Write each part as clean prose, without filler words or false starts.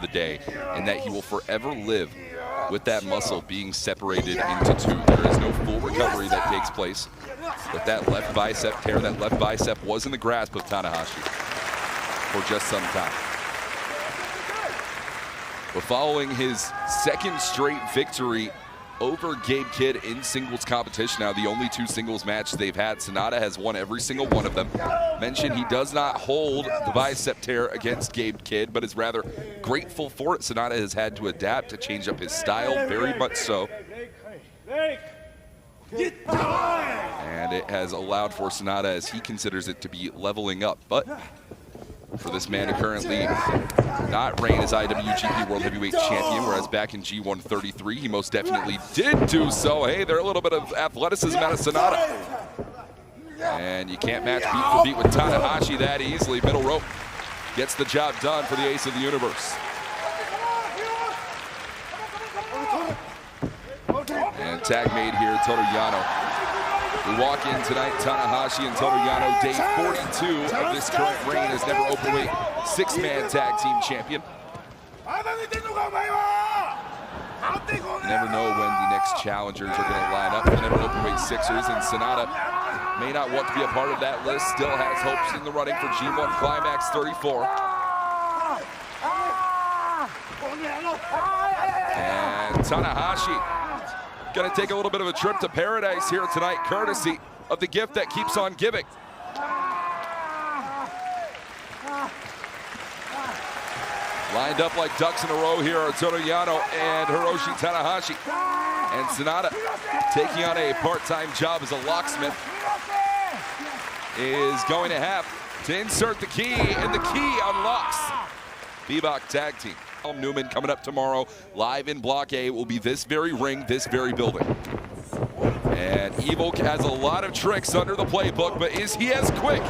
the day, and that he will forever live with that muscle being separated into two. There is no full recovery that takes place. But that left bicep tear, that left bicep was in the grasp of Tanahashi for just some time. But following his second straight victory over Gabe Kidd in singles competition, now the only 2 singles matches they've had, SANADA has won every single one of them. Mentioned he does not hold the bicep tear against Gabe Kidd, but is rather grateful for it. SANADA has had to adapt to change up his style, very much so. And it has allowed for SANADA, as he considers it, to be leveling up. But for this man to currently not reign as IWGP World Heavyweight Champion, whereas back in G133 he most definitely did do so. Hey, there's a little bit of athleticism out of SANADA. And you can't match beat for beat with Tanahashi that easily. Middle rope gets the job done for the ace of the universe. And tag made here, Toru Yano. We walk in tonight, Tanahashi and Toru Yano, day 42 of this current reign as never openweight 6-man tag team champion. Never know when the next challengers are going to line up for the never openweight Sixers, and SANADA may not want to be a part of that list, still has hopes in the running for G1 Climax 34. And Tanahashi gonna take a little bit of a trip to paradise here tonight, courtesy of the gift that keeps on giving. Lined up like ducks in a row here are Toru Yano and Hiroshi Tanahashi. And SANADA, taking on a part-time job as a locksmith, is going to have to insert the key, and the key unlocks Bebop Tag Team. Newman coming up tomorrow, live in Block A. It will be this very ring, this very building. And Evil has a lot of tricks under the playbook, but is he as quick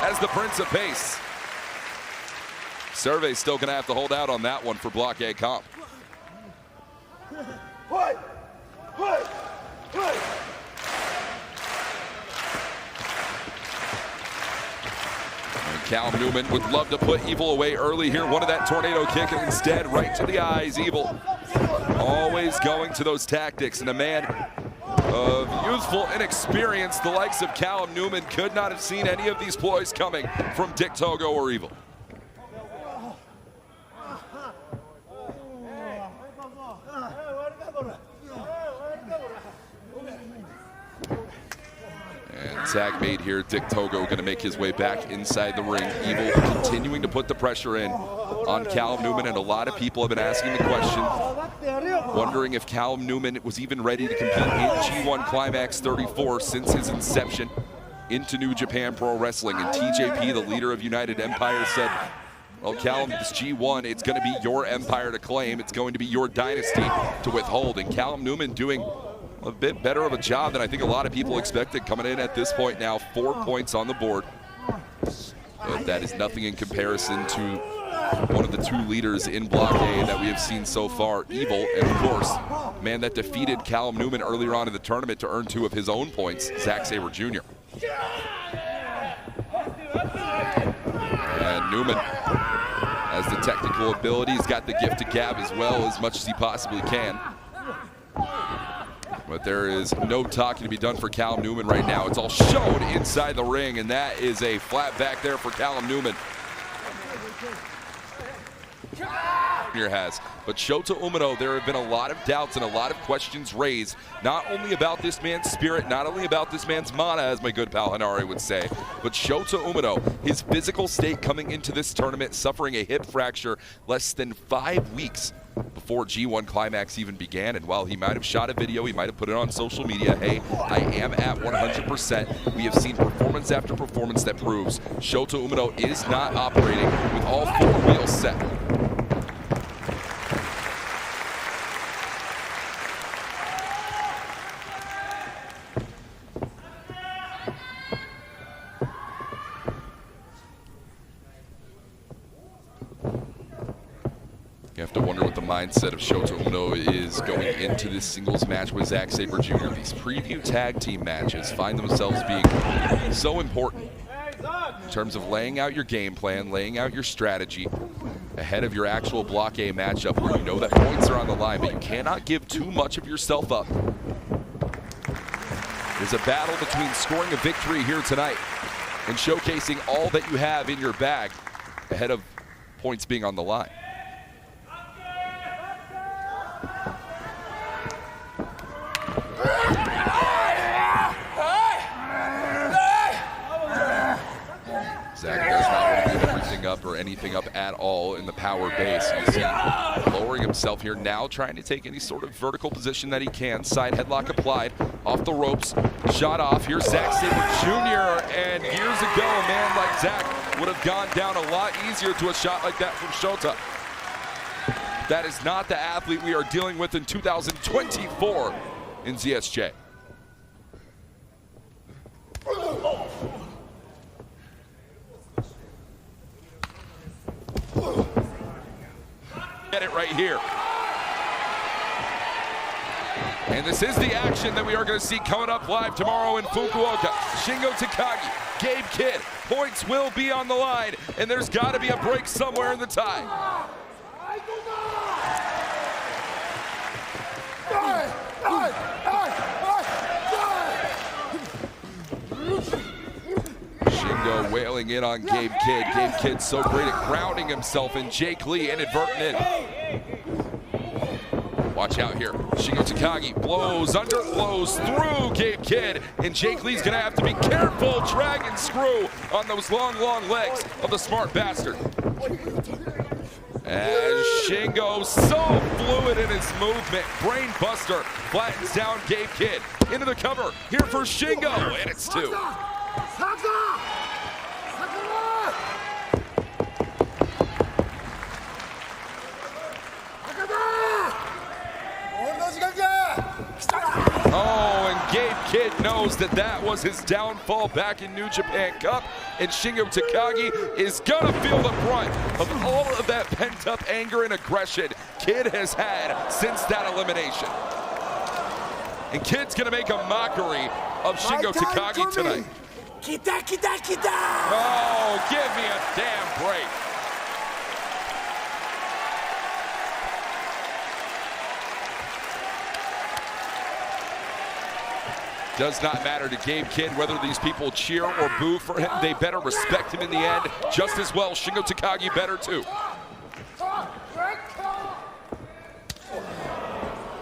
as the Prince of Pace? Survey's still gonna have to hold out on that one for Block A comp. Callum Newman would love to put Evil away early here. Wanted that tornado kick, and instead right to the eyes. Evil always going to those tactics, and a man of youthful inexperience, the likes of Callum Newman, could not have seen any of these ploys coming from Dick Togo or Evil. Tag made here. Dick Togo going to make his way back inside the ring. Evil continuing to put the pressure in on Callum Newman, and a lot of people have been asking the question, wondering if Callum Newman was even ready to compete in G1 Climax 34 since his inception into New Japan Pro Wrestling. And TJP, the leader of United Empire, said, well, Callum, this G1, it's going to be your empire to claim. It's going to be your dynasty to withhold. And Callum Newman doing a bit better of a job than I think a lot of people expected, coming in at this point now, 4 points on the board. But that is nothing in comparison to one of the 2 leaders in Block A that we have seen so far, Evil, and of course, man that defeated Callum Newman earlier on in the tournament to earn 2 of his own points, Zack Sabre Jr. And Newman has the technical ability, he's got the gift to gab as well, as much as he possibly can. But there is no talking to be done for Callum Newman right now. It's all shown inside the ring, and that is a flat back there for Callum Newman. Has. But Shota Umino, there have been a lot of doubts and a lot of questions raised, not only about this man's spirit, not only about this man's mana, as my good pal Hanare would say, but Shota Umino, his physical state coming into this tournament, suffering a hip fracture less than 5 weeks before G1 Climax even began. And while he might have shot a video, he might have put it on social media, hey, I am at 100%. We have seen performance after performance that proves Shota Umino is not operating with all 4 wheels set. You have to wonder what the mindset of Shota Umino is going into this singles match with Zack Sabre Jr. These preview tag team matches find themselves being so important in terms of laying out your game plan, laying out your strategy, ahead of your actual Block A matchup where you know that points are on the line, but you cannot give too much of yourself up. There's a battle between scoring a victory here tonight and showcasing all that you have in your bag ahead of points being on the line. Zack does not want to give everything up or anything up at all in the power base. You see lowering himself here now, trying to take any sort of vertical position that he can. Side headlock applied, off the ropes, shot off. Here's Zack Sabre Jr. And years ago, a man like Zack would have gone down a lot easier to a shot like that from Shota. That is not the athlete we are dealing with in 2024 in ZSJ. Get it right here. And this is the action that we are going to see coming up live tomorrow in Fukuoka. Shingo Takagi, Gabe Kidd, points will be on the line, and there's got to be a break somewhere in the tie. Shingo wailing in on Gabe Kidd. Gabe Kidd so great at grounding himself, and Jake Lee inadvertent in. Watch out here. Shingo Takagi blows, underblows through Gabe Kidd, and Jake Lee's gonna have to be careful. Dragon screw on those long legs of the smart bastard. And Shingo so fluid in his movement. Brain buster flattens down Gabe Kidd. Into the cover here for Shingo, and it's two. Oh, and Gabe Kidd knows that that was his downfall back in New Japan Cup, and Shingo Takagi is gonna feel the brunt of all of that pent-up anger and aggression Kidd has had since that elimination. And Kidd's gonna make a mockery of Shingo Takagi tonight. Oh, give me a damn break. Does not matter to Gabe Kidd whether these people cheer or boo for him. They better respect him in the end just as well. Shingo Takagi better too.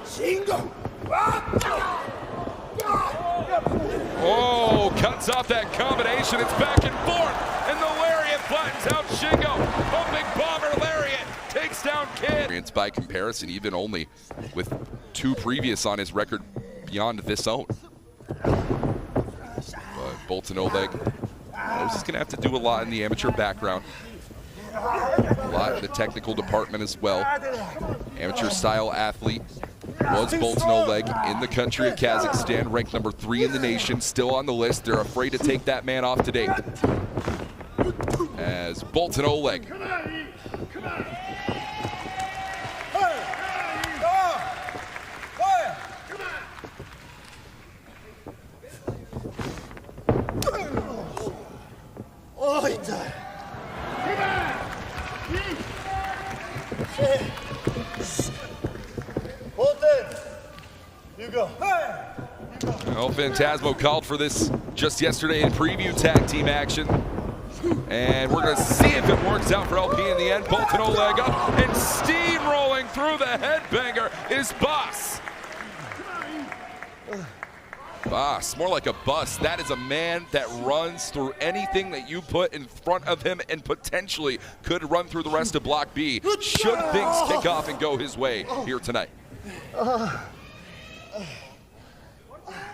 Shingo. Oh, cuts off that combination. It's back and forth, and the lariat flattens out Shingo. A big bomber lariat takes down Kidd. By comparison, even only with two previous on his record beyond this own. Boltin Oleg is just going to have to do a lot in the amateur background. A lot in the technical department as well. Amateur style athlete was Boltin Oleg in the country of Kazakhstan, ranked number 3 in the nation, still on the list. They're afraid to take that man off today. As Boltin Oleg El Phantasmo called for this just yesterday in preview tag team action. And we're going to see if it works out for LP in the end. Boltin Oleg up and steamrolling through the headbanger is Boss. Boss, more like a bus. That is a man that runs through anything that you put in front of him and potentially could run through the rest of Block B should things kick off and go his way here tonight.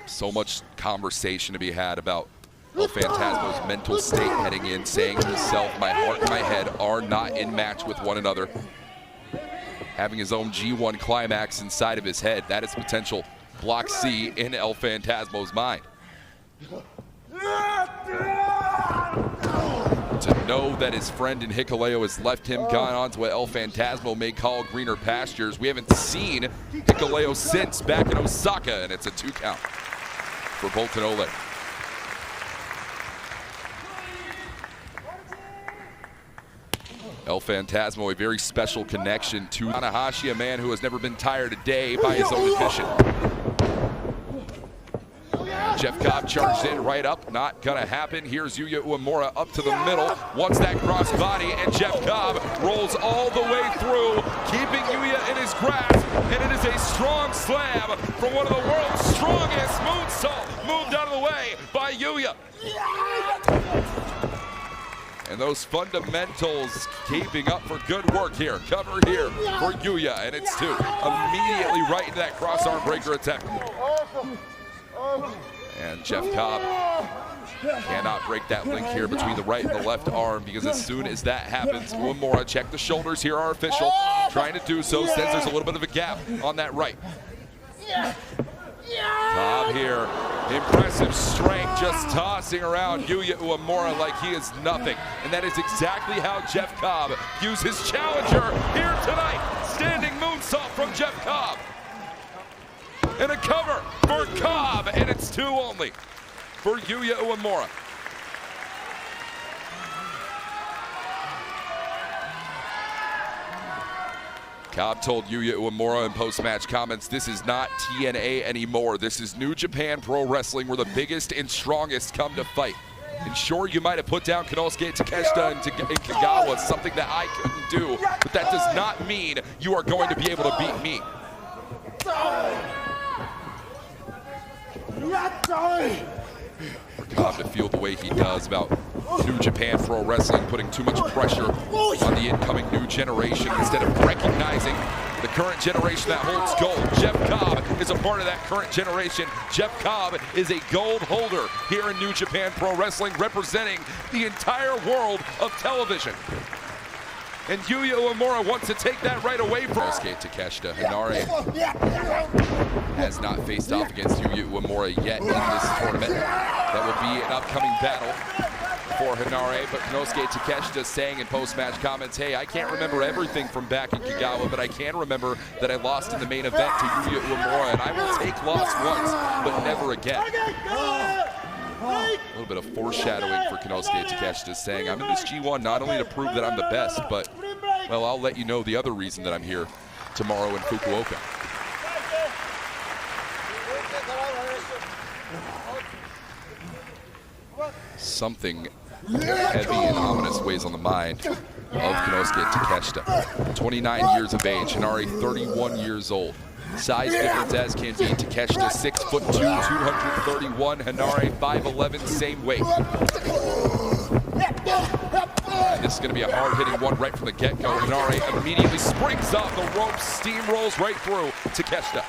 So much conversation to be had about El Phantasmo's mental state heading in, saying to himself, my heart and my head are not in match with one another. Having his own G1 climax inside of his head, that is potential Block C in El Phantasmo's mind. To know that his friend in Hikuleo has left him, gone on to what El Phantasmo may call greener pastures. We haven't seen Hikuleo since back in Osaka, and it's a 2 count for Boltin Oleg. El Phantasmo, a very special connection to Tanahashi, a man who has never been tired a day by his own admission. Jeff Cobb charged in right up, not gonna happen. Here's Yuya Uemura up to the middle, wants that cross body, and Jeff Cobb rolls all the way through, keeping Yuya in his grasp, and it is a strong slam from one of the world's strongest. Moonsault moved out of the way by Yuya. And those fundamentals keeping up for good work here. Cover here for Yuya, and it's 2. Immediately right into that cross arm breaker attempt. And Jeff Cobb cannot break that link here between the right and the left arm, because as soon as that happens, Uemura, check the shoulders here, our official, trying to do so, says there's a little bit of a gap on that right. Cobb here, impressive strength, just tossing around Yuya Uemura like he is nothing. And that is exactly how Jeff Cobb views his challenger here tonight. Standing moonsault from Jeff Cobb. And a cover for Cobb, and it's 2 only for Yuya Uemura. Cobb told Yuya Uemura in post-match comments, this is not TNA anymore. This is New Japan Pro Wrestling, where the biggest and strongest come to fight. And sure, you might have put down Konosuke Takeshita and Kagawa, something that I couldn't do, but that does not mean you are going to be able to beat me. For Cobb to feel the way he does about New Japan Pro Wrestling putting too much pressure on the incoming new generation instead of recognizing the current generation that holds gold. Jeff Cobb is a part of that current generation. Jeff Cobb is a gold holder here in New Japan Pro Wrestling, representing the entire world of television. And Yuya Uemura wants to take that right away from Konosuke Takeshita. Hinare has not faced off against Yuya Uemura yet in this tournament. That will be an upcoming battle for Hinare, but Konosuke Takeshita saying in post-match comments, hey, I can't remember everything from back in Kagawa, but I can remember that I lost in the main event to Yuya Uemura, and I will take loss once, but never again. A little bit of foreshadowing for Konosuke Takeshita, saying I'm in this G1 not only to prove that I'm the best, but, well, I'll let you know the other reason that I'm here tomorrow in Fukuoka. Something heavy and ominous weighs on the mind of Konosuke Takeshita. 29 years of age, Hinare 31 years old. Size difference as can be. Takeshita 6'2", 231. Hinare 5'11", same weight. This is going to be a hard-hitting one right from the get-go. Hinare immediately springs off the ropes, steamrolls right through Takeshita.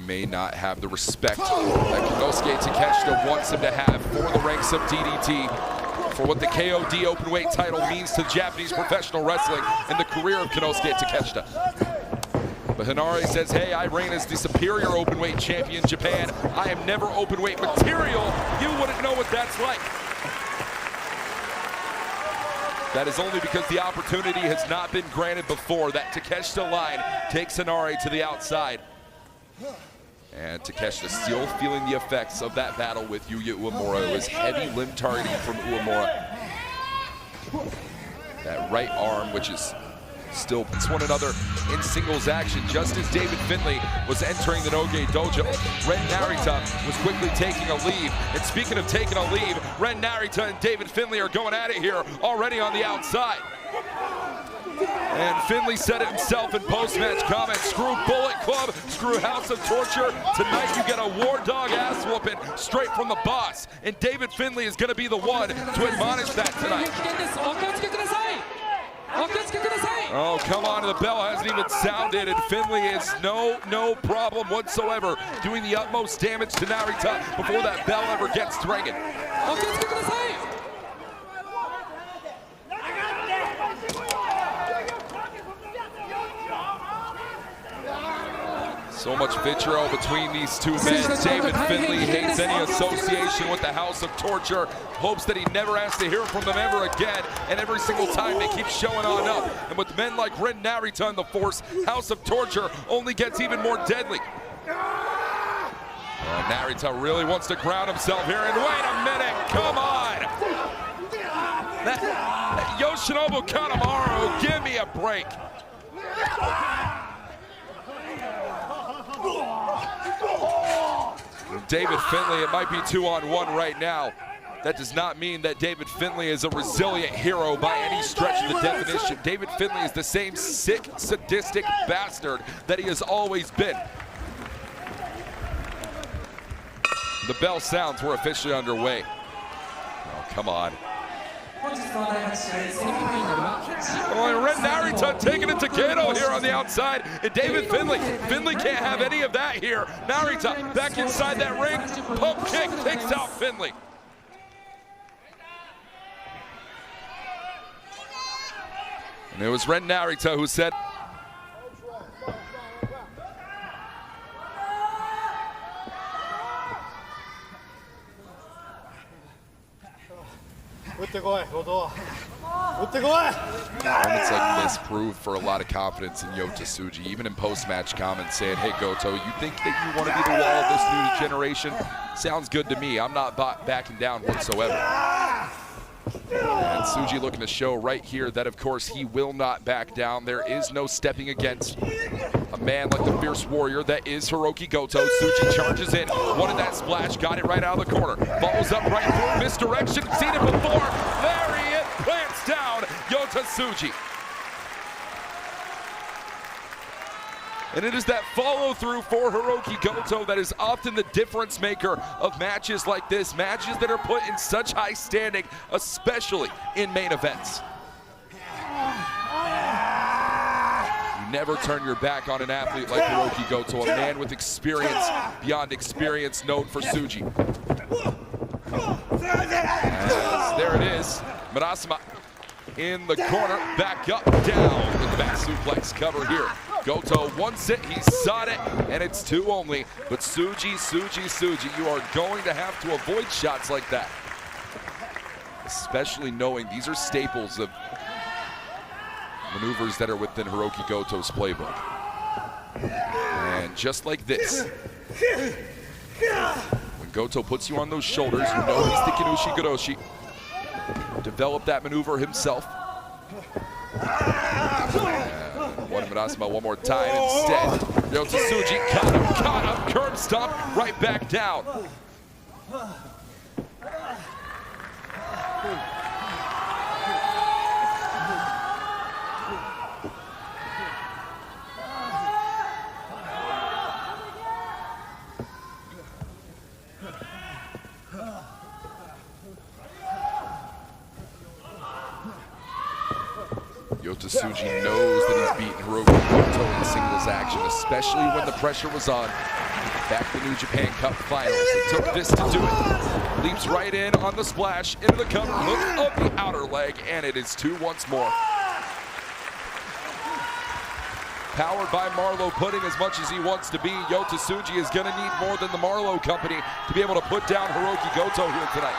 May not have the respect that Konosuke Takeshita wants him to have for the ranks of DDT, for what the KOD openweight title means to Japanese professional wrestling and the career of Konosuke Takeshita. But Hinare says, hey, I reign as the superior openweight champion in Japan. I am never openweight material. You wouldn't know what that's like. That is only because the opportunity has not been granted before. That Takeshita line takes Hinare to the outside. And Takeshita still feeling the effects of that battle with Yuya Uemura. It was heavy limb targeting from Uemura. That right arm, which is still puts one another in singles action. Just as David Finlay was entering the Noge Dojo, Ren Narita was quickly taking a leave. And speaking of taking a leave, Ren Narita and David Finlay are going at it here already on the outside. And Finlay said it himself in post-match comments, screw Bullet Club, screw House of Torture. Tonight you get a War Dog ass whooping straight from the boss. And David Finlay is going to be the one to admonish that tonight. Oh, come on, the bell hasn't even sounded, and Finlay is no problem whatsoever, doing the utmost damage to Narita before that bell ever gets ringing. So much vitriol between these two men. David Finlay hates any association with the House of Torture, hopes that he never has to hear from them ever again, and every single time they keep showing on up. And with men like Ren Narita in the force, House of Torture only gets even more deadly. Narita really wants to ground himself here, and wait a minute, come on! Yoshinobu Kanemaru, give me a break. David Finlay, it might be 2-on-1 right now. That does not mean that David Finlay is a resilient hero by any stretch of the definition. David Finlay is the same sick, sadistic bastard that he has always been. The bell sounds, we're officially underway. Oh, come on. Oh, Ren Narita taking it to Gedo here on the outside, and David Finlay can't have any of that here. Narita back inside that ring, pump kick takes out Finlay. And it was Ren Narita who said, moments like this prove for a lot of confidence in Yota Tsuji, even in post-match comments saying, hey Goto, you think that you want to be the wall of this new generation? Sounds good to me. I'm not backing down whatsoever. And Tsuji looking to show right here that, of course, he will not back down. There is no stepping against a man like the fierce warrior that is Hiroki Goto. Tsuji charges in, wanted that splash, got it right out of the corner. Follows up right through, misdirection, seen it before. There he is, plants down Yota Tsuji. And it is that follow-through for Hiroki Goto that is often the difference maker of matches like this, matches that are put in such high standing, especially in main events. You never turn your back on an athlete like Hiroki Goto, a man with experience beyond experience, known for Tsuji. As there it is, Murasama in the corner, back up, down with the back suplex cover here. Goto wants it, he sought it, and it's 2 only. But Tsuji, you are going to have to avoid shots like that. Especially knowing these are staples of maneuvers that are within Hiroki Goto's playbook. And just like this, when Goto puts you on those shoulders, you know he's the Kinushi Goroshi. Develop that maneuver himself. One Murasama one more time instead. Yota Tsuji caught him, curb stomp, right back down. Yota Tsuji knows that he's beaten Hiroki Goto in singles action, especially when the pressure was on. Back to the New Japan Cup Finals. It took this to do it. Leaps right in on the splash, into the cover, hook of the outer leg, and it is 2 once more. Powered by Marlowe, putting as much as he wants to be. Yota Tsuji is going to need more than the Marlowe company to be able to put down Hiroki Goto here tonight.